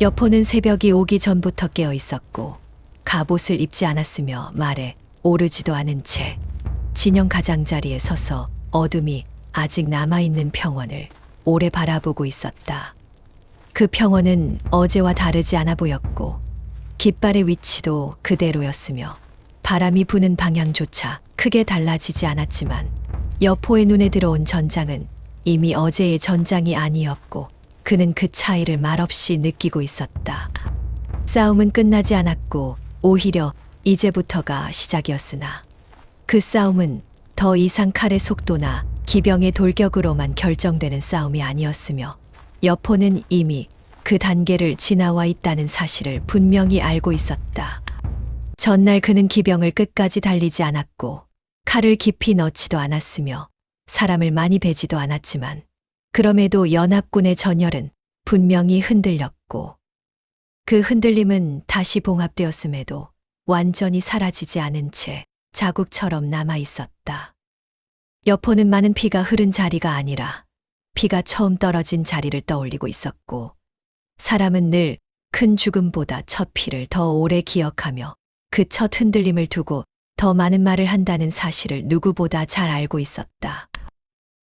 여포는 새벽이 오기 전부터 깨어 있었고 갑옷을 입지 않았으며 말에 오르지도 않은 채 진영 가장자리에 서서 어둠이 아직 남아있는 평원을 오래 바라보고 있었다. 그 평원은 어제와 다르지 않아 보였고 깃발의 위치도 그대로였으며 바람이 부는 방향조차 크게 달라지지 않았지만 여포의 눈에 들어온 전장은 이미 어제의 전장이 아니었고 그는 그 차이를 말없이 느끼고 있었다. 싸움은 끝나지 않았고 오히려 이제부터가 시작이었으나 그 싸움은 더 이상 칼의 속도나 기병의 돌격으로만 결정되는 싸움이 아니었으며 여포는 이미 그 단계를 지나와 있다는 사실을 분명히 알고 있었다. 전날 그는 기병을 끝까지 달리지 않았고 칼을 깊이 넣지도 않았으며 사람을 많이 베지도 않았지만 그럼에도 연합군의 전열은 분명히 흔들렸고 그 흔들림은 다시 봉합되었음에도 완전히 사라지지 않은 채 자국처럼 남아 있었다. 여포는 많은 피가 흐른 자리가 아니라 피가 처음 떨어진 자리를 떠올리고 있었고 사람은 늘 큰 죽음보다 첫 피를 더 오래 기억하며 그 첫 흔들림을 두고 더 많은 말을 한다는 사실을 누구보다 잘 알고 있었다.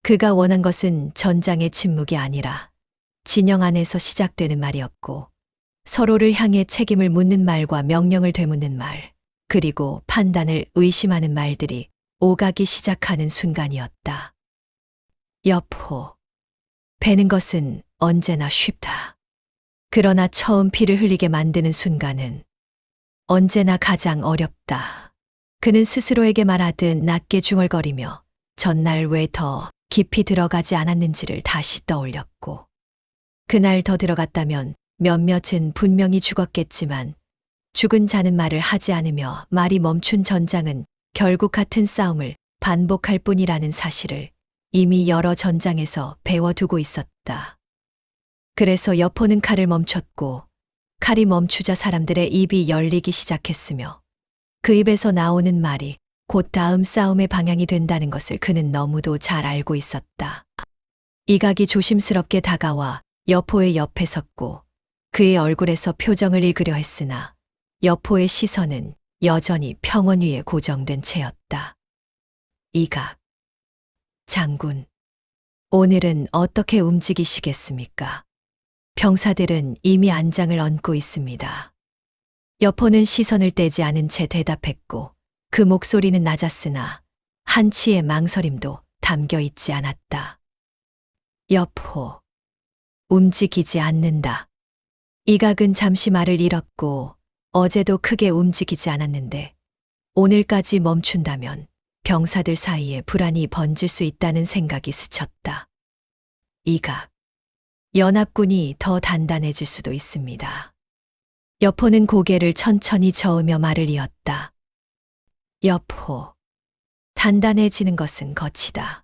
그가 원한 것은 전장의 침묵이 아니라 진영 안에서 시작되는 말이었고 서로를 향해 책임을 묻는 말과 명령을 되묻는 말, 그리고 판단을 의심하는 말들이 오가기 시작하는 순간이었다. 여포. 베는 것은 언제나 쉽다. 그러나 처음 피를 흘리게 만드는 순간은 언제나 가장 어렵다. 그는 스스로에게 말하듯 낮게 중얼거리며 전날 왜 더 깊이 들어가지 않았는지를 다시 떠올렸고 그날 더 들어갔다면 몇몇은 분명히 죽었겠지만 죽은 자는 말을 하지 않으며 말이 멈춘 전장은 결국 같은 싸움을 반복할 뿐이라는 사실을 이미 여러 전장에서 배워두고 있었다. 그래서 여포는 칼을 멈췄고 칼이 멈추자 사람들의 입이 열리기 시작했으며 그 입에서 나오는 말이 곧 다음 싸움의 방향이 된다는 것을 그는 너무도 잘 알고 있었다. 이각이 조심스럽게 다가와 여포의 옆에 섰고 그의 얼굴에서 표정을 읽으려 했으나 여포의 시선은 여전히 평원 위에 고정된 채였다. 이각. 장군. 오늘은 어떻게 움직이시겠습니까? 병사들은 이미 안장을 얹고 있습니다. 여포는 시선을 떼지 않은 채 대답했고 그 목소리는 낮았으나 한치의 망설임도 담겨 있지 않았다. 여포. 움직이지 않는다. 이각은 잠시 말을 잃었고 어제도 크게 움직이지 않았는데 오늘까지 멈춘다면 병사들 사이에 불안이 번질 수 있다는 생각이 스쳤다. 이각. 연합군이 더 단단해질 수도 있습니다. 여포는 고개를 천천히 저으며 말을 이었다. 여포. 단단해지는 것은 거치다.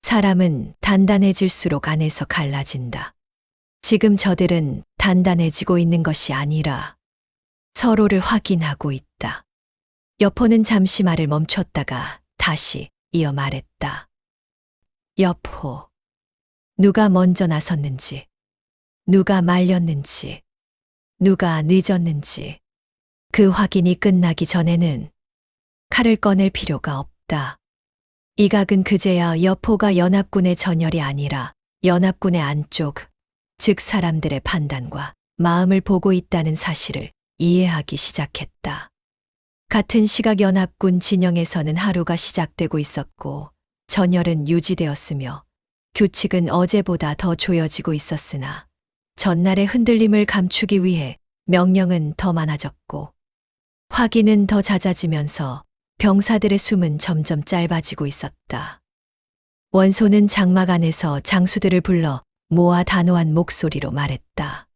사람은 단단해질수록 안에서 갈라진다. 지금 저들은 단단해지고 있는 것이 아니라 서로를 확인하고 있다. 여포는 잠시 말을 멈췄다가 다시 이어 말했다. 여포. 누가 먼저 나섰는지, 누가 말렸는지, 누가 늦었는지 그 확인이 끝나기 전에는 칼을 꺼낼 필요가 없다. 이각은 그제야 여포가 연합군의 전열이 아니라 연합군의 안쪽, 즉 사람들의 판단과 마음을 보고 있다는 사실을 이해하기 시작했다. 같은 시각 연합군 진영에서는 하루가 시작되고 있었고 전열은 유지되었으며 규칙은 어제보다 더 조여지고 있었으나 전날의 흔들림을 감추기 위해 명령은 더 많아졌고 확인은 더 잦아지면서 병사들의 숨은 점점 짧아지고 있었다. 원소는 장막 안에서 장수들을 불러 모아 단호한 목소리로 말했다.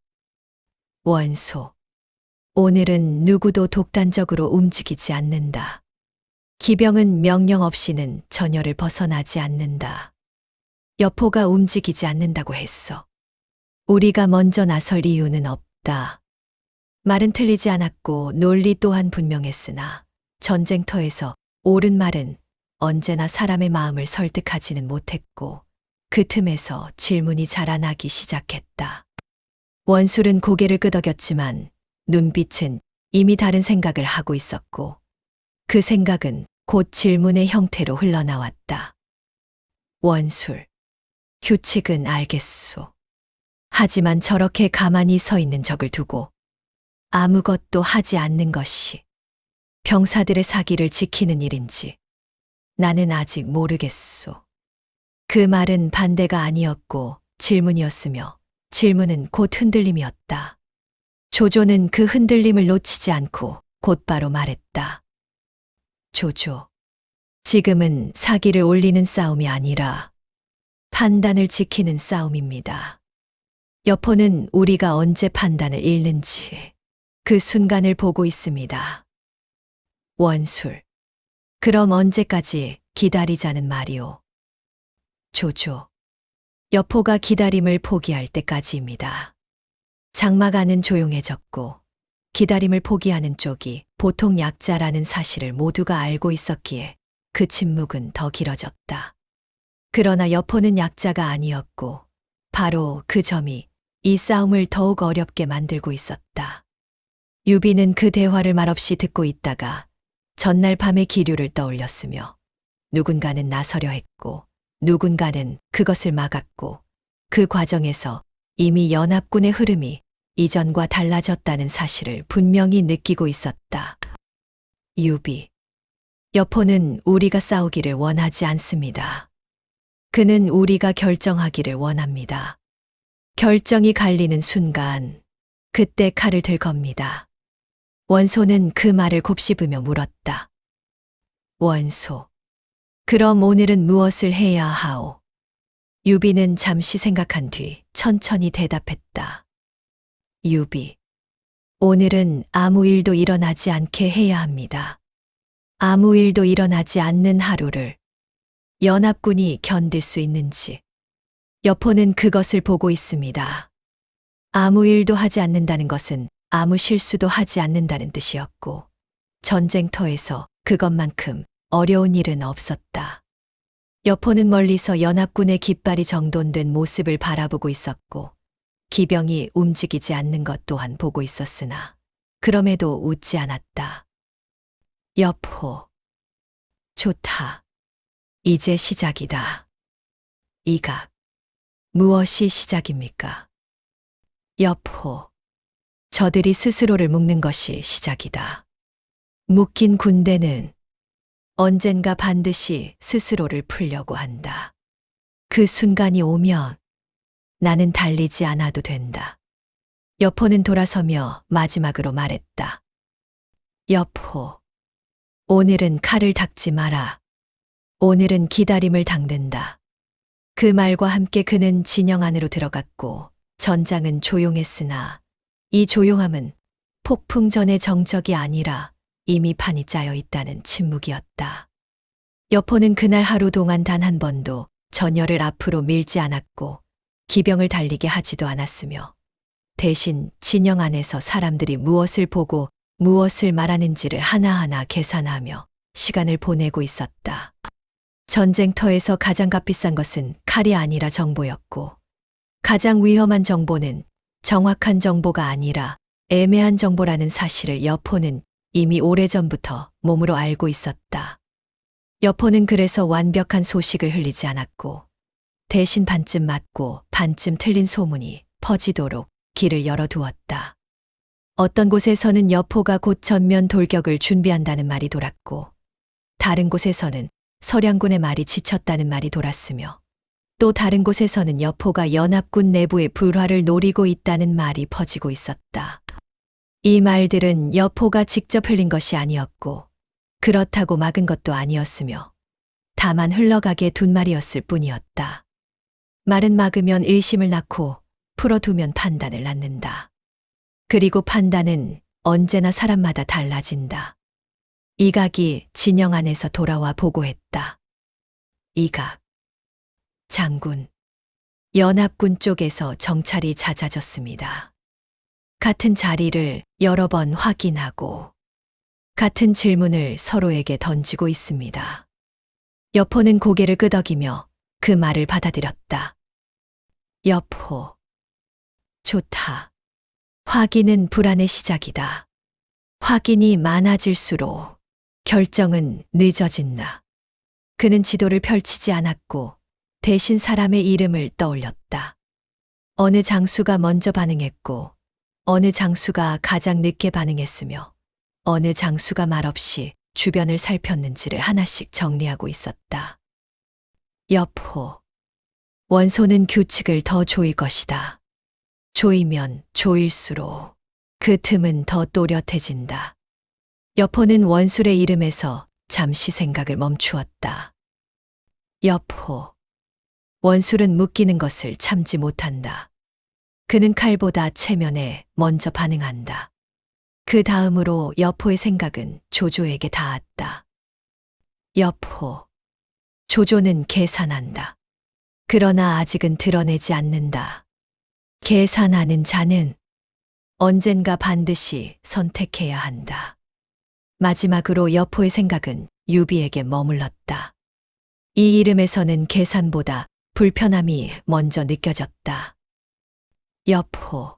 원소. 오늘은 누구도 독단적으로 움직이지 않는다. 기병은 명령 없이는 전열을 벗어나지 않는다. 여포가 움직이지 않는다고 했어. 우리가 먼저 나설 이유는 없다. 말은 틀리지 않았고 논리 또한 분명했으나 전쟁터에서 옳은 말은 언제나 사람의 마음을 설득하지는 못했고 그 틈에서 질문이 자라나기 시작했다. 원술은 고개를 끄덕였지만 눈빛은 이미 다른 생각을 하고 있었고 그 생각은 곧 질문의 형태로 흘러나왔다. 원술, 규칙은 알겠소. 하지만 저렇게 가만히 서 있는 적을 두고 아무것도 하지 않는 것이 병사들의 사기를 지키는 일인지 나는 아직 모르겠소. 그 말은 반대가 아니었고 질문이었으며 질문은 곧 흔들림이었다. 조조는 그 흔들림을 놓치지 않고 곧바로 말했다. 조조, 지금은 사기를 올리는 싸움이 아니라 판단을 지키는 싸움입니다. 여포는 우리가 언제 판단을 잃는지 그 순간을 보고 있습니다. 원술, 그럼 언제까지 기다리자는 말이오? 조조, 여포가 기다림을 포기할 때까지입니다. 장마가는 조용해졌고 기다림을 포기하는 쪽이 보통 약자라는 사실을 모두가 알고 있었기에 그 침묵은 더 길어졌다. 그러나 여포는 약자가 아니었고 바로 그 점이 이 싸움을 더욱 어렵게 만들고 있었다. 유비는 그 대화를 말없이 듣고 있다가 전날 밤의 기류를 떠올렸으며 누군가는 나서려 했고 누군가는 그것을 막았고 그 과정에서 이미 연합군의 흐름이 이전과 달라졌다는 사실을 분명히 느끼고 있었다. 유비, 여포는 우리가 싸우기를 원하지 않습니다. 그는 우리가 결정하기를 원합니다. 결정이 갈리는 순간 그때 칼을 들 겁니다. 원소는 그 말을 곱씹으며 물었다. 원소, 그럼 오늘은 무엇을 해야 하오? 유비는 잠시 생각한 뒤 천천히 대답했다. 유비, 오늘은 아무 일도 일어나지 않게 해야 합니다. 아무 일도 일어나지 않는 하루를 연합군이 견딜 수 있는지 여포는 그것을 보고 있습니다. 아무 일도 하지 않는다는 것은 아무 실수도 하지 않는다는 뜻이었고 전쟁터에서 그것만큼 어려운 일은 없었다. 여포는 멀리서 연합군의 깃발이 정돈된 모습을 바라보고 있었고 기병이 움직이지 않는 것 또한 보고 있었으나 그럼에도 웃지 않았다. 여포, 좋다. 이제 시작이다. 이각, 무엇이 시작입니까? 여포, 저들이 스스로를 묶는 것이 시작이다. 묶인 군대는 언젠가 반드시 스스로를 풀려고 한다. 그 순간이 오면 나는 달리지 않아도 된다. 여포는 돌아서며 마지막으로 말했다. 여포, 오늘은 칼을 닦지 마라. 오늘은 기다림을 닦는다. 그 말과 함께 그는 진영 안으로 들어갔고 전장은 조용했으나 이 조용함은 폭풍 전의 정적이 아니라 이미 판이 짜여 있다는 침묵이었다. 여포는 그날 하루 동안 단 한 번도 전열을 앞으로 밀지 않았고 기병을 달리게 하지도 않았으며 대신 진영 안에서 사람들이 무엇을 보고 무엇을 말하는지를 하나하나 계산하며 시간을 보내고 있었다. 전쟁터에서 가장 값비싼 것은 칼이 아니라 정보였고 가장 위험한 정보는 정확한 정보가 아니라 애매한 정보라는 사실을 여포는 이미 오래전부터 몸으로 알고 있었다. 여포는 그래서 완벽한 소식을 흘리지 않았고 대신 반쯤 맞고 반쯤 틀린 소문이 퍼지도록 길을 열어두었다. 어떤 곳에서는 여포가 곧 전면 돌격을 준비한다는 말이 돌았고 다른 곳에서는 서량군의 말이 지쳤다는 말이 돌았으며 또 다른 곳에서는 여포가 연합군 내부의 불화를 노리고 있다는 말이 퍼지고 있었다. 이 말들은 여포가 직접 흘린 것이 아니었고 그렇다고 막은 것도 아니었으며 다만 흘러가게 둔 말이었을 뿐이었다. 말은 막으면 의심을 낳고 풀어두면 판단을 낳는다. 그리고 판단은 언제나 사람마다 달라진다. 이각이 진영 안에서 돌아와 보고했다. 이각, 장군, 연합군 쪽에서 정찰이 잦아졌습니다. 같은 자리를 여러 번 확인하고 같은 질문을 서로에게 던지고 있습니다. 여포는 고개를 끄덕이며 그 말을 받아들였다. 여포, 좋다. 확인은 불안의 시작이다. 확인이 많아질수록 결정은 늦어진다. 그는 지도를 펼치지 않았고 대신 사람의 이름을 떠올렸다. 어느 장수가 먼저 반응했고 어느 장수가 가장 늦게 반응했으며 어느 장수가 말없이 주변을 살폈는지를 하나씩 정리하고 있었다. 여포. 원소는 규칙을 더 조일 것이다. 조이면 조일수록 그 틈은 더 또렷해진다. 여포는 원술의 이름에서 잠시 생각을 멈추었다. 여포. 원술은 묶이는 것을 참지 못한다. 그는 칼보다 체면에 먼저 반응한다. 그 다음으로 여포의 생각은 조조에게 닿았다. 여포. 조조는 계산한다. 그러나 아직은 드러내지 않는다. 계산하는 자는 언젠가 반드시 선택해야 한다. 마지막으로 여포의 생각은 유비에게 머물렀다. 이 이름에서는 계산보다 불편함이 먼저 느껴졌다. 여포.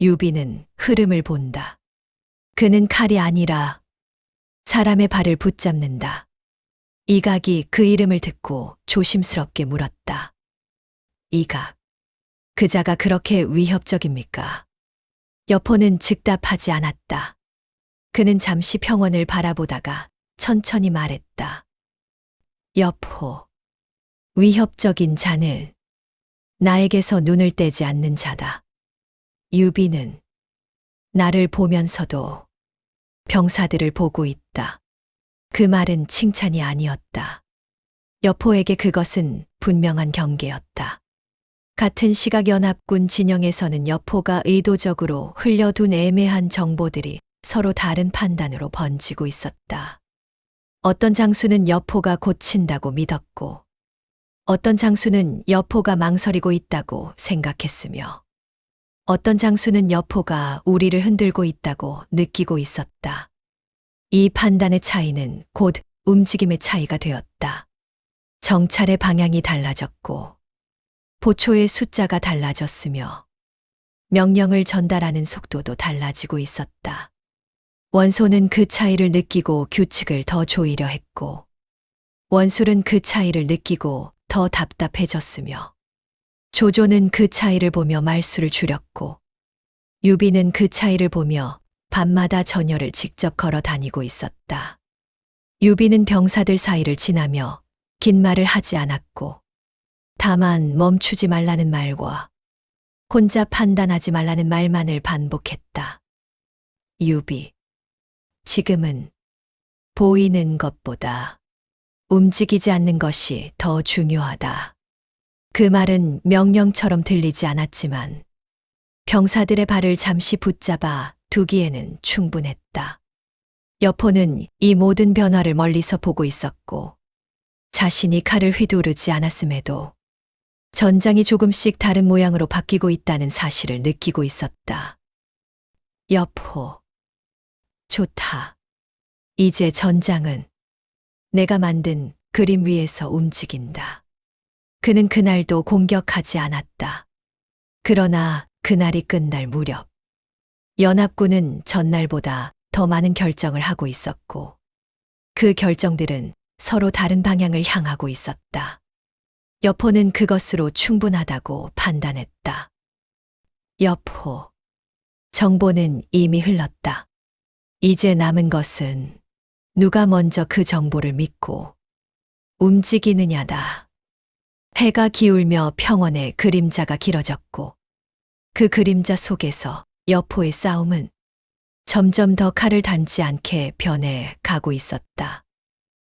유비는 흐름을 본다. 그는 칼이 아니라 사람의 발을 붙잡는다. 이각이 그 이름을 듣고 조심스럽게 물었다. 이각. 그자가 그렇게 위협적입니까? 여포는 즉답하지 않았다. 그는 잠시 평원을 바라보다가 천천히 말했다. 여포. 위협적인 자는 나에게서 눈을 떼지 않는 자다. 유비는 나를 보면서도 병사들을 보고 있다. 그 말은 칭찬이 아니었다. 여포에게 그것은 분명한 경계였다. 같은 시각연합군 진영에서는 여포가 의도적으로 흘려둔 애매한 정보들이 서로 다른 판단으로 번지고 있었다. 어떤 장수는 여포가 고친다고 믿었고, 어떤 장수는 여포가 망설이고 있다고 생각했으며, 어떤 장수는 여포가 우리를 흔들고 있다고 느끼고 있었다. 이 판단의 차이는 곧 움직임의 차이가 되었다. 정찰의 방향이 달라졌고, 보초의 숫자가 달라졌으며, 명령을 전달하는 속도도 달라지고 있었다. 원소는 그 차이를 느끼고 규칙을 더 조이려 했고, 원술은 그 차이를 느끼고 더 답답해졌으며, 조조는 그 차이를 보며 말수를 줄였고, 유비는 그 차이를 보며 밤마다 전열을 직접 걸어 다니고 있었다. 유비는 병사들 사이를 지나며 긴 말을 하지 않았고, 다만 멈추지 말라는 말과 혼자 판단하지 말라는 말만을 반복했다. 유비. 지금은 보이는 것보다 움직이지 않는 것이 더 중요하다. 그 말은 명령처럼 들리지 않았지만 병사들의 발을 잠시 붙잡아 두기에는 충분했다. 여포는 이 모든 변화를 멀리서 보고 있었고 자신이 칼을 휘두르지 않았음에도 전장이 조금씩 다른 모양으로 바뀌고 있다는 사실을 느끼고 있었다. 여포. 좋다. 이제 전장은 내가 만든 그림 위에서 움직인다. 그는 그날도 공격하지 않았다. 그러나 그날이 끝날 무렵 연합군은 전날보다 더 많은 결정을 하고 있었고 그 결정들은 서로 다른 방향을 향하고 있었다. 여포는 그것으로 충분하다고 판단했다. 여포. 정보는 이미 흘렀다. 이제 남은 것은 누가 먼저 그 정보를 믿고 움직이느냐다. 해가 기울며 평원의 그림자가 길어졌고 그 그림자 속에서 여포의 싸움은 점점 더 칼을 닿지 않게 변해 가고 있었다.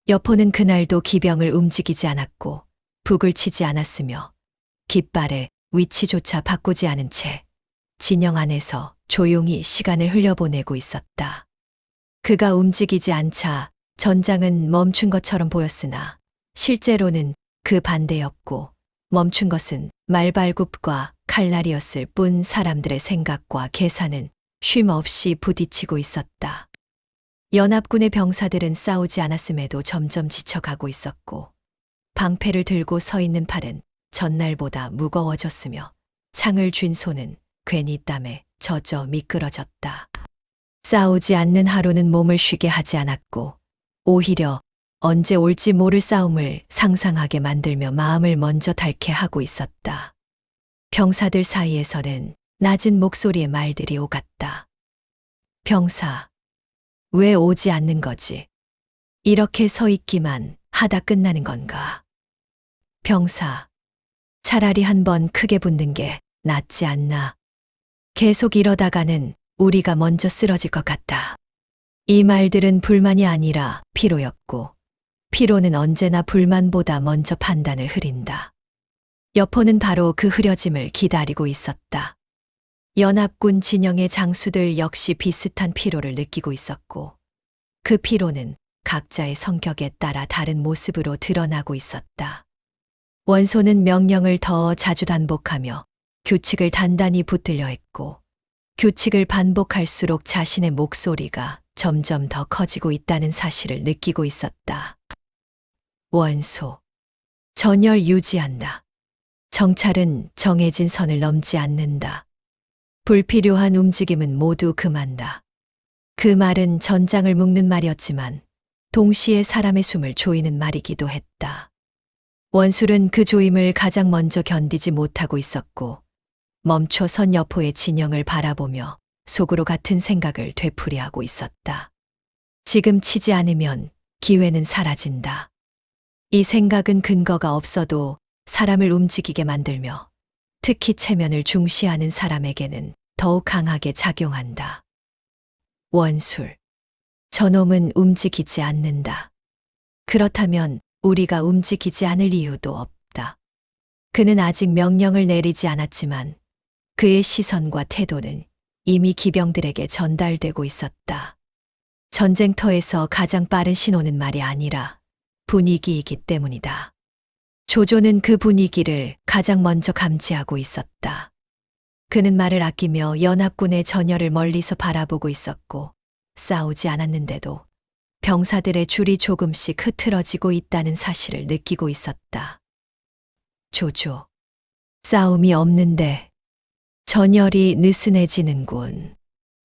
여포는 그날도 기병을 움직이지 않았고 북을 치지 않았으며 깃발의 위치조차 바꾸지 않은 채 진영 안에서 조용히 시간을 흘려보내고 있었다. 그가 움직이지 않자 전장은 멈춘 것처럼 보였으나 실제로는 그 반대였고 멈춘 것은 말발굽과 칼날이었을 뿐 사람들의 생각과 계산은 쉼 없이 부딪히고 있었다. 연합군의 병사들은 싸우지 않았음에도 점점 지쳐가고 있었고 방패를 들고 서 있는 팔은 전날보다 무거워졌으며 창을 쥔 손은 괜히 땀에 젖어 미끄러졌다. 싸우지 않는 하루는 몸을 쉬게 하지 않았고, 오히려 언제 올지 모를 싸움을 상상하게 만들며 마음을 먼저 닳게 하고 있었다. 병사들 사이에서는 낮은 목소리의 말들이 오갔다. 병사, 왜 오지 않는 거지? 이렇게 서 있기만 하다 끝나는 건가? 병사, 차라리 한번 크게 붙는 게 낫지 않나? 계속 이러다가는 우리가 먼저 쓰러질 것 같다. 이 말들은 불만이 아니라 피로였고, 피로는 언제나 불만보다 먼저 판단을 흐린다. 여포는 바로 그 흐려짐을 기다리고 있었다. 연합군 진영의 장수들 역시 비슷한 피로를 느끼고 있었고, 그 피로는 각자의 성격에 따라 다른 모습으로 드러나고 있었다. 원소는 명령을 더 자주 반복하며 규칙을 단단히 붙들려 했고, 규칙을 반복할수록 자신의 목소리가 점점 더 커지고 있다는 사실을 느끼고 있었다. 원소, 전열 유지한다. 정찰은 정해진 선을 넘지 않는다. 불필요한 움직임은 모두 금한다. 그 말은 전장을 묶는 말이었지만 동시에 사람의 숨을 조이는 말이기도 했다. 원술은 그 조임을 가장 먼저 견디지 못하고 있었고, 멈춰 선 여포의 진영을 바라보며 속으로 같은 생각을 되풀이하고 있었다. 지금 치지 않으면 기회는 사라진다. 이 생각은 근거가 없어도 사람을 움직이게 만들며 특히 체면을 중시하는 사람에게는 더욱 강하게 작용한다. 원술, 저놈은 움직이지 않는다. 그렇다면 우리가 움직이지 않을 이유도 없다. 그는 아직 명령을 내리지 않았지만 그의 시선과 태도는 이미 기병들에게 전달되고 있었다. 전쟁터에서 가장 빠른 신호는 말이 아니라 분위기이기 때문이다. 조조는 그 분위기를 가장 먼저 감지하고 있었다. 그는 말을 아끼며 연합군의 전열을 멀리서 바라보고 있었고, 싸우지 않았는데도 병사들의 줄이 조금씩 흐트러지고 있다는 사실을 느끼고 있었다. 조조, 싸움이 없는데 전열이 느슨해지는군.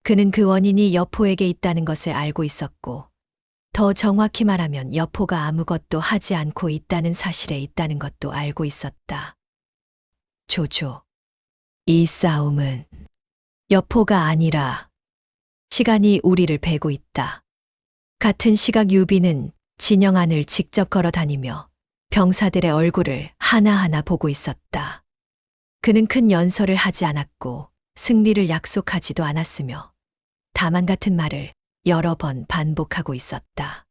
그는 그 원인이 여포에게 있다는 것을 알고 있었고, 더 정확히 말하면 여포가 아무것도 하지 않고 있다는 사실에 있다는 것도 알고 있었다. 조조, 이 싸움은 여포가 아니라 시간이 우리를 베고 있다. 같은 시각 유비는 진영 안을 직접 걸어 다니며 병사들의 얼굴을 하나하나 보고 있었다. 그는 큰 연설을 하지 않았고 승리를 약속하지도 않았으며 다만 같은 말을 여러 번 반복하고 있었다.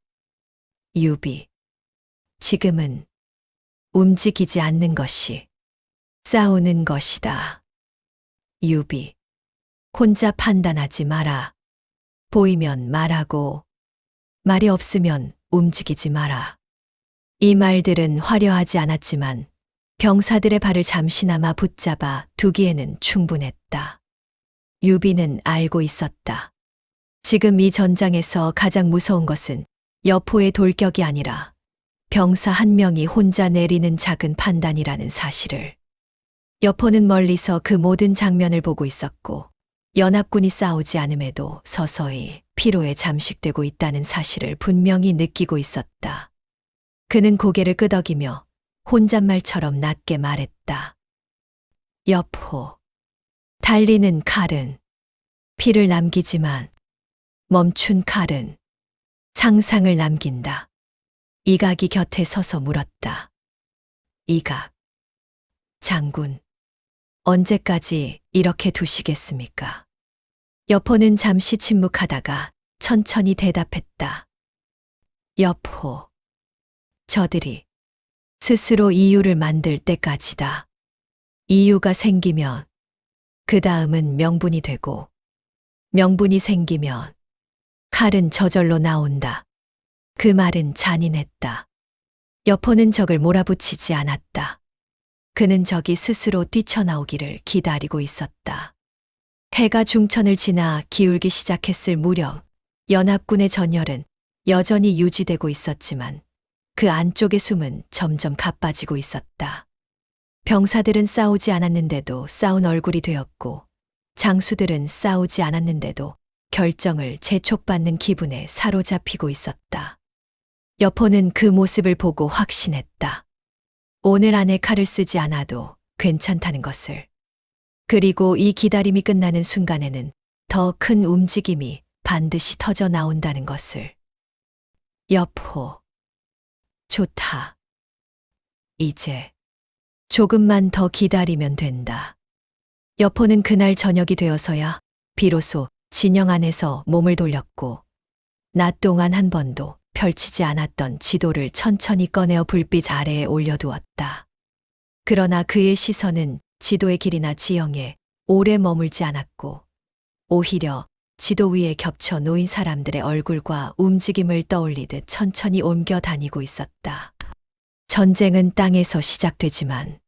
유비, 지금은 움직이지 않는 것이 싸우는 것이다. 유비, 혼자 판단하지 마라. 보이면 말하고 말이 없으면 움직이지 마라. 이 말들은 화려하지 않았지만 병사들의 발을 잠시나마 붙잡아 두기에는 충분했다. 유비는 알고 있었다. 지금 이 전장에서 가장 무서운 것은 여포의 돌격이 아니라 병사 한 명이 혼자 내리는 작은 판단이라는 사실을. 여포는 멀리서 그 모든 장면을 보고 있었고, 연합군이 싸우지 않음에도 서서히 피로에 잠식되고 있다는 사실을 분명히 느끼고 있었다. 그는 고개를 끄덕이며 혼잣말처럼 낮게 말했다. 여포, 달리는 칼은 피를 남기지만 멈춘 칼은 상상을 남긴다. 이각이 곁에 서서 물었다. 이각, 장군, 언제까지 이렇게 두시겠습니까? 여포는 잠시 침묵하다가 천천히 대답했다. 여포, 저들이 스스로 이유를 만들 때까지다. 이유가 생기면 그 다음은 명분이 되고, 명분이 생기면 칼은 저절로 나온다. 그 말은 잔인했다. 여포는 적을 몰아붙이지 않았다. 그는 적이 스스로 뛰쳐나오기를 기다리고 있었다. 해가 중천을 지나 기울기 시작했을 무렵 연합군의 전열은 여전히 유지되고 있었지만 그 안쪽의 숨은 점점 가빠지고 있었다. 병사들은 싸우지 않았는데도 싸운 얼굴이 되었고 장수들은 싸우지 않았는데도 결정을 재촉받는 기분에 사로잡히고 있었다. 여포는 그 모습을 보고 확신했다. 오늘 안에 칼을 쓰지 않아도 괜찮다는 것을. 그리고 이 기다림이 끝나는 순간에는 더 큰 움직임이 반드시 터져 나온다는 것을. 여포. 좋다. 이제 조금만 더 기다리면 된다. 여포는 그날 저녁이 되어서야 비로소 진영 안에서 몸을 돌렸고 낮 동안 한 번도 펼치지 않았던 지도를 천천히 꺼내어 불빛 아래에 올려두었다. 그러나 그의 시선은 지도의 길이나 지형에 오래 머물지 않았고 오히려 지도 위에 겹쳐 놓인 사람들의 얼굴과 움직임을 떠올리듯 천천히 옮겨 다니고 있었다. 전쟁은 땅에서 시작되지만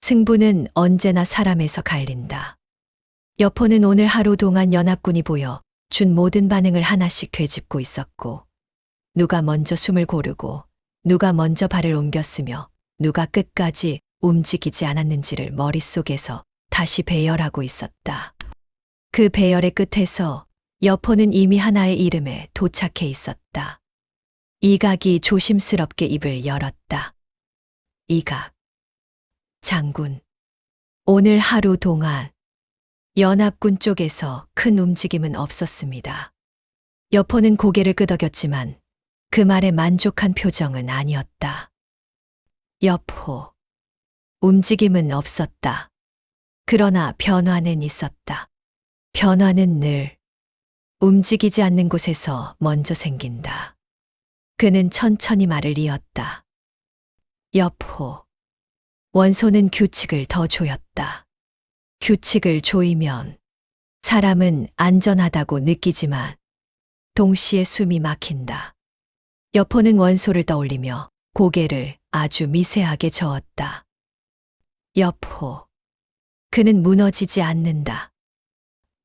승부는 언제나 사람에서 갈린다. 여포는 오늘 하루 동안 연합군이 보여 준 모든 반응을 하나씩 되짚고 있었고 누가 먼저 숨을 고르고 누가 먼저 발을 옮겼으며 누가 끝까지 움직이지 않았는지를 머릿속에서 다시 배열하고 있었다. 그 배열의 끝에서 여포는 이미 하나의 이름에 도착해 있었다. 이각이 조심스럽게 입을 열었다. 이각. 장군. 오늘 하루 동안 연합군 쪽에서 큰 움직임은 없었습니다. 여포는 고개를 끄덕였지만 그 말에 만족한 표정은 아니었다. 여포. 움직임은 없었다. 그러나 변화는 있었다. 변화는 늘 움직이지 않는 곳에서 먼저 생긴다. 그는 천천히 말을 이었다. 여포. 원소는 규칙을 더 조였다. 규칙을 조이면 사람은 안전하다고 느끼지만 동시에 숨이 막힌다. 여포는 원소를 떠올리며 고개를 아주 미세하게 저었다. 여포. 그는 무너지지 않는다.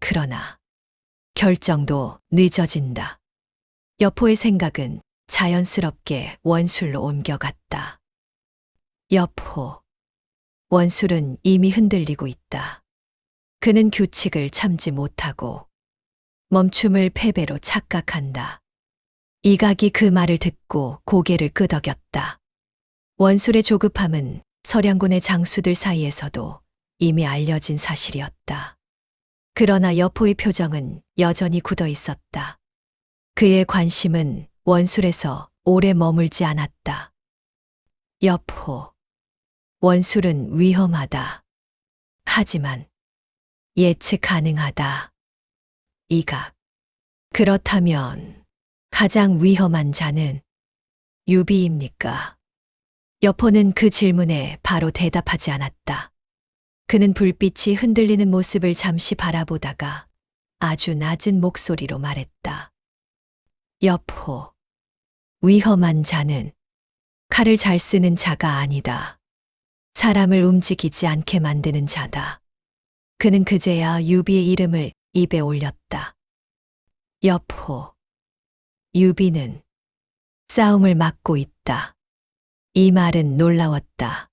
그러나 결정도 늦어진다. 여포의 생각은 자연스럽게 원술로 옮겨갔다. 여포. 원술은 이미 흔들리고 있다. 그는 규칙을 참지 못하고 멈춤을 패배로 착각한다. 이각이 그 말을 듣고 고개를 끄덕였다. 원술의 조급함은 서량군의 장수들 사이에서도 이미 알려진 사실이었다. 그러나 여포의 표정은 여전히 굳어 있었다. 그의 관심은 원술에서 오래 머물지 않았다. 여포. 원술은 위험하다. 하지만 예측 가능하다. 이각. 그렇다면 가장 위험한 자는 유비입니까? 여포는 그 질문에 바로 대답하지 않았다. 그는 불빛이 흔들리는 모습을 잠시 바라보다가 아주 낮은 목소리로 말했다. 여포. 위험한 자는 칼을 잘 쓰는 자가 아니다. 사람을 움직이지 않게 만드는 자다. 그는 그제야 유비의 이름을 입에 올렸다. 여포. 유비는 싸움을 막고 있다. 이 말은 놀라웠다.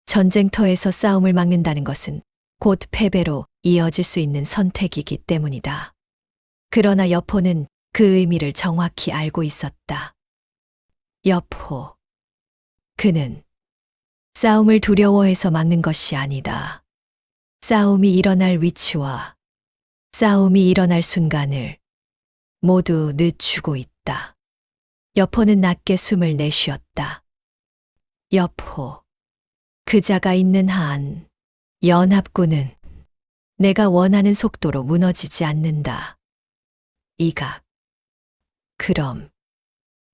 전쟁터에서 싸움을 막는다는 것은 곧 패배로 이어질 수 있는 선택이기 때문이다. 그러나 여포는 그 의미를 정확히 알고 있었다. 여포. 그는 싸움을 두려워해서 막는 것이 아니다. 싸움이 일어날 위치와 싸움이 일어날 순간을 모두 늦추고 있다. 여포는 낮게 숨을 내쉬었다. 여포. 그자가 있는 한 연합군은 내가 원하는 속도로 무너지지 않는다. 이각. 그럼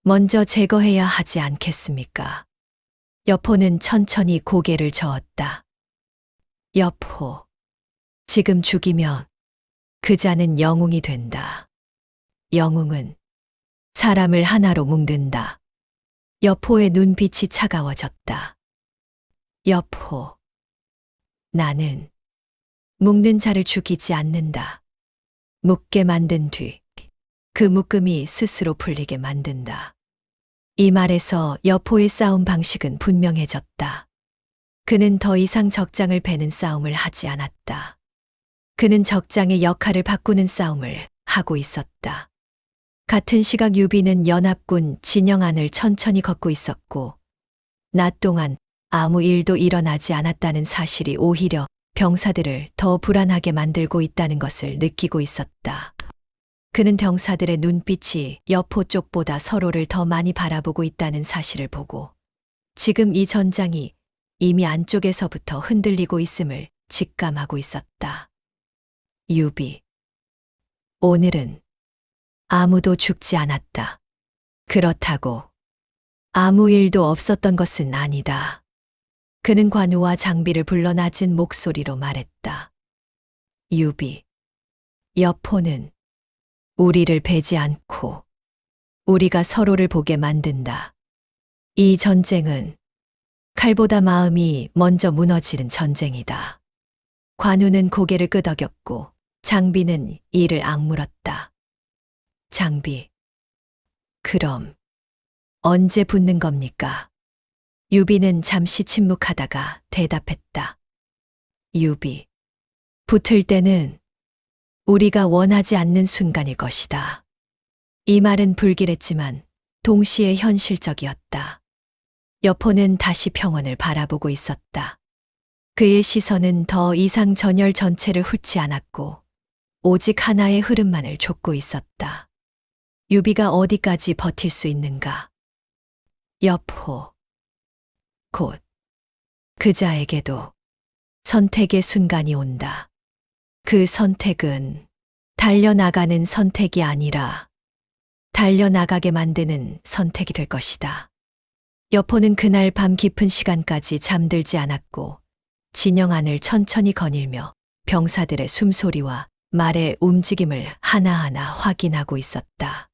먼저 제거해야 하지 않겠습니까? 여포는 천천히 고개를 저었다. 여포. 지금 죽이면 그자는 영웅이 된다. 영웅은 사람을 하나로 묶는다. 여포의 눈빛이 차가워졌다. 여포. 나는 묶는 자를 죽이지 않는다. 묶게 만든 뒤 그 묶음이 스스로 풀리게 만든다. 이 말에서 여포의 싸움 방식은 분명해졌다. 그는 더 이상 적장을 베는 싸움을 하지 않았다. 그는 적장의 역할을 바꾸는 싸움을 하고 있었다. 같은 시각 유비는 연합군 진영 안을 천천히 걷고 있었고, 낮 동안 아무 일도 일어나지 않았다는 사실이 오히려 병사들을 더 불안하게 만들고 있다는 것을 느끼고 있었다. 그는 병사들의 눈빛이 여포 쪽보다 서로를 더 많이 바라보고 있다는 사실을 보고 지금 이 전장이 이미 안쪽에서부터 흔들리고 있음을 직감하고 있었다. 유비. 오늘은 아무도 죽지 않았다. 그렇다고 아무 일도 없었던 것은 아니다. 그는 관우와 장비를 불러 낮은 목소리로 말했다. 유비. 여포는 우리를 베지 않고 우리가 서로를 보게 만든다. 이 전쟁은 칼보다 마음이 먼저 무너지는 전쟁이다. 관우는 고개를 끄덕였고 장비는 이를 악물었다. 장비. 그럼 언제 붙는 겁니까? 유비는 잠시 침묵하다가 대답했다. 유비. 붙을 때는 우리가 원하지 않는 순간일 것이다. 이 말은 불길했지만 동시에 현실적이었다. 여포는 다시 평원을 바라보고 있었다. 그의 시선은 더 이상 전열 전체를 훑지 않았고 오직 하나의 흐름만을 좇고 있었다. 유비가 어디까지 버틸 수 있는가? 여포. 곧 그자에게도 선택의 순간이 온다. 그 선택은 달려나가는 선택이 아니라 달려나가게 만드는 선택이 될 것이다. 여포는 그날 밤 깊은 시간까지 잠들지 않았고 진영 안을 천천히 거닐며 병사들의 숨소리와 말의 움직임을 하나하나 확인하고 있었다.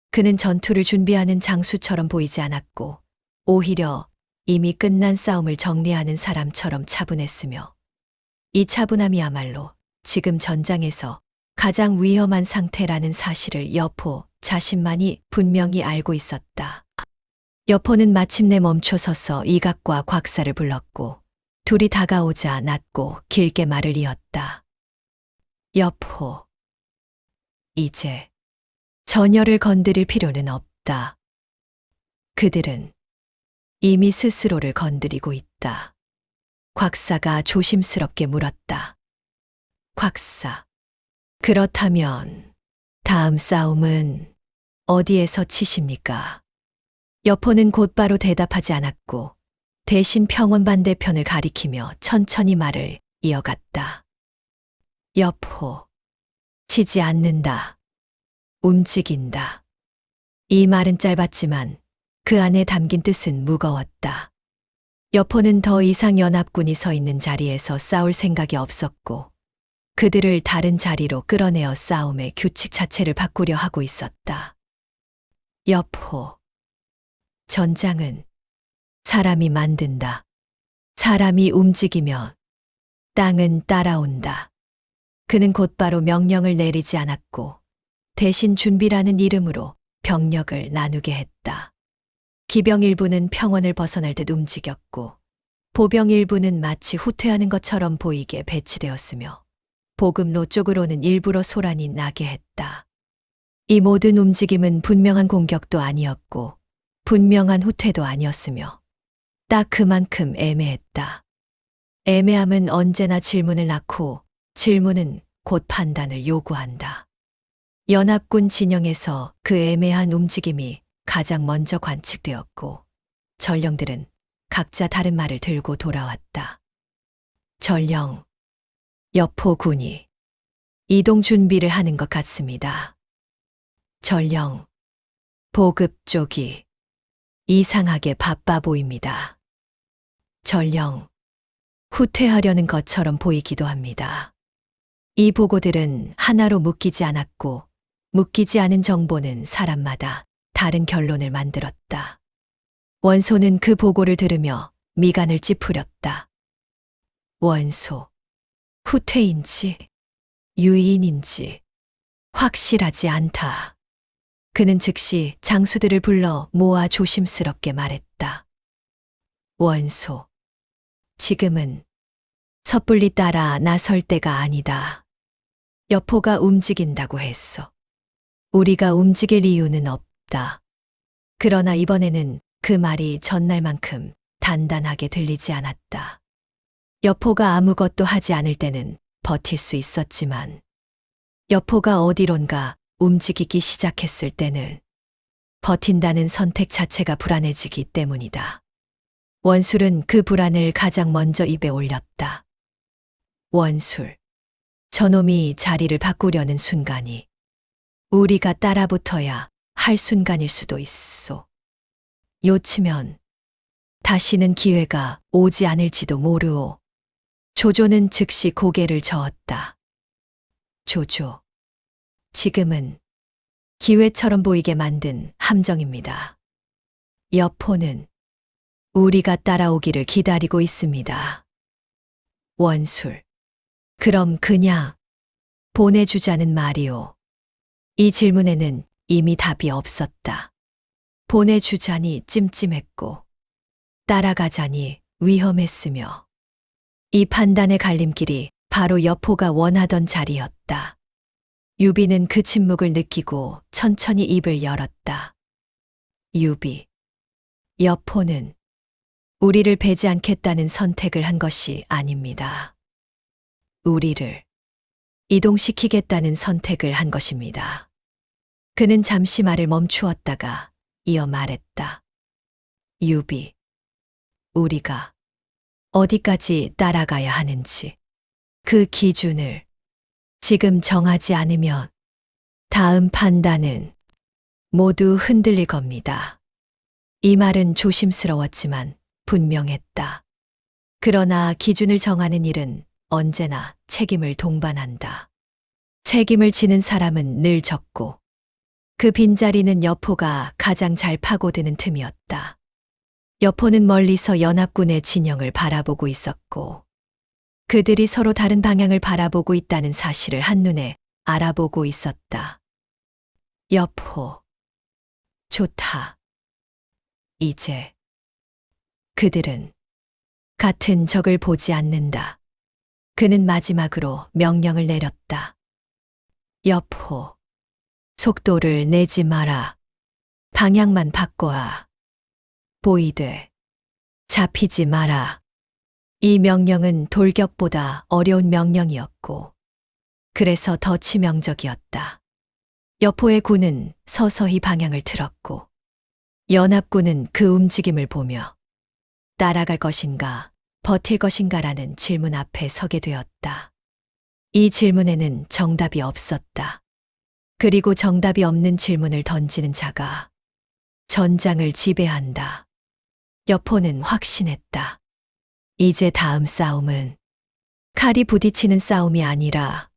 그는 전투를 준비하는 장수처럼 보이지 않았고 오히려 이미 끝난 싸움을 정리하는 사람처럼 차분했으며 이 차분함이야말로 지금 전장에서 가장 위험한 상태라는 사실을 여포 자신만이 분명히 알고 있었다. 여포는 마침내 멈춰서서 이각과 곽사를 불렀고 둘이 다가오자 낮고 길게 말을 이었다. 여포. 이제 전열을 건드릴 필요는 없다. 그들은 이미 스스로를 건드리고 있다. 곽사가 조심스럽게 물었다. 곽사. 그렇다면 다음 싸움은 어디에서 치십니까? 여포는 곧바로 대답하지 않았고 대신 평원 반대편을 가리키며 천천히 말을 이어갔다. 여포. 치지 않는다. 움직인다. 이 말은 짧았지만 그 안에 담긴 뜻은 무거웠다. 여포는 더 이상 연합군이 서 있는 자리에서 싸울 생각이 없었고 그들을 다른 자리로 끌어내어 싸움의 규칙 자체를 바꾸려 하고 있었다. 여포. 전장은 사람이 만든다. 사람이 움직이면 땅은 따라온다. 그는 곧바로 명령을 내리지 않았고 대신 준비라는 이름으로 병력을 나누게 했다. 기병 일부는 평원을 벗어날 듯 움직였고 보병 일부는 마치 후퇴하는 것처럼 보이게 배치되었으며 보급로 쪽으로는 일부러 소란이 나게 했다. 이 모든 움직임은 분명한 공격도 아니었고 분명한 후퇴도 아니었으며 딱 그만큼 애매했다. 애매함은 언제나 질문을 낳고 질문은 곧 판단을 요구한다. 연합군 진영에서 그 애매한 움직임이 가장 먼저 관측되었고 전령들은 각자 다른 말을 들고 돌아왔다. 전령. 여포군이 이동 준비를 하는 것 같습니다. 전령. 보급 쪽이 이상하게 바빠 보입니다. 전령. 후퇴하려는 것처럼 보이기도 합니다. 이 보고들은 하나로 묶이지 않았고 묶이지 않은 정보는 사람마다 다른 결론을 만들었다. 원소는 그 보고를 들으며 미간을 찌푸렸다. 원소. 후퇴인지 유인인지 확실하지 않다. 그는 즉시 장수들을 불러 모아 조심스럽게 말했다. 원소. 지금은 섣불리 따라 나설 때가 아니다. 여포가 움직인다고 했어. 우리가 움직일 이유는 없다. 그러나 이번에는 그 말이 전날만큼 단단하게 들리지 않았다. 여포가 아무것도 하지 않을 때는 버틸 수 있었지만 여포가 어디론가 움직이기 시작했을 때는 버틴다는 선택 자체가 불안해지기 때문이다. 원술은 그 불안을 가장 먼저 입에 올렸다. 원술. 저놈이 자리를 바꾸려는 순간이 우리가 따라붙어야 할 순간일 수도 있소. 요치면 다시는 기회가 오지 않을지도 모르오. 조조는 즉시 고개를 저었다. 조조. 지금은 기회처럼 보이게 만든 함정입니다. 여포는 우리가 따라오기를 기다리고 있습니다. 원술. 그럼 그냥 보내주자는 말이오. 이 질문에는 이미 답이 없었다. 보내주자니 찜찜했고 따라가자니 위험했으며 이 판단의 갈림길이 바로 여포가 원하던 자리였다. 유비는 그 침묵을 느끼고 천천히 입을 열었다. 유비. 여포는 우리를 배지 않겠다는 선택을 한 것이 아닙니다. 우리를 이동시키겠다는 선택을 한 것입니다. 그는 잠시 말을 멈추었다가 이어 말했다. 유비. 우리가 어디까지 따라가야 하는지 그 기준을 지금 정하지 않으면 다음 판단은 모두 흔들릴 겁니다. 이 말은 조심스러웠지만 분명했다. 그러나 기준을 정하는 일은 언제나 책임을 동반한다. 책임을 지는 사람은 늘 적고 그 빈자리는 여포가 가장 잘 파고드는 틈이었다. 여포는 멀리서 연합군의 진영을 바라보고 있었고 그들이 서로 다른 방향을 바라보고 있다는 사실을 한눈에 알아보고 있었다. 여포. 좋다. 이제 그들은 같은 적을 보지 않는다. 그는 마지막으로 명령을 내렸다. 여포. 속도를 내지 마라. 방향만 바꿔야. 보이되 잡히지 마라. 이 명령은 돌격보다 어려운 명령이었고 그래서 더 치명적이었다. 여포의 군은 서서히 방향을 틀었고 연합군은 그 움직임을 보며 따라갈 것인가 버틸 것인가라는 질문 앞에 서게 되었다. 이 질문에는 정답이 없었다. 그리고 정답이 없는 질문을 던지는 자가 전장을 지배한다. 여포는 확신했다. 이제 다음 싸움은 칼이 부딪히는 싸움이 아니라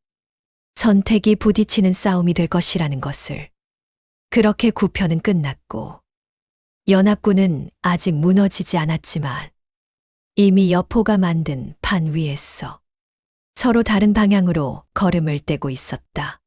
선택이 부딪히는 싸움이 될 것이라는 것을. 그렇게 구편은 끝났고 연합군은 아직 무너지지 않았지만 이미 여포가 만든 판 위에서 서로 다른 방향으로 걸음을 떼고 있었다.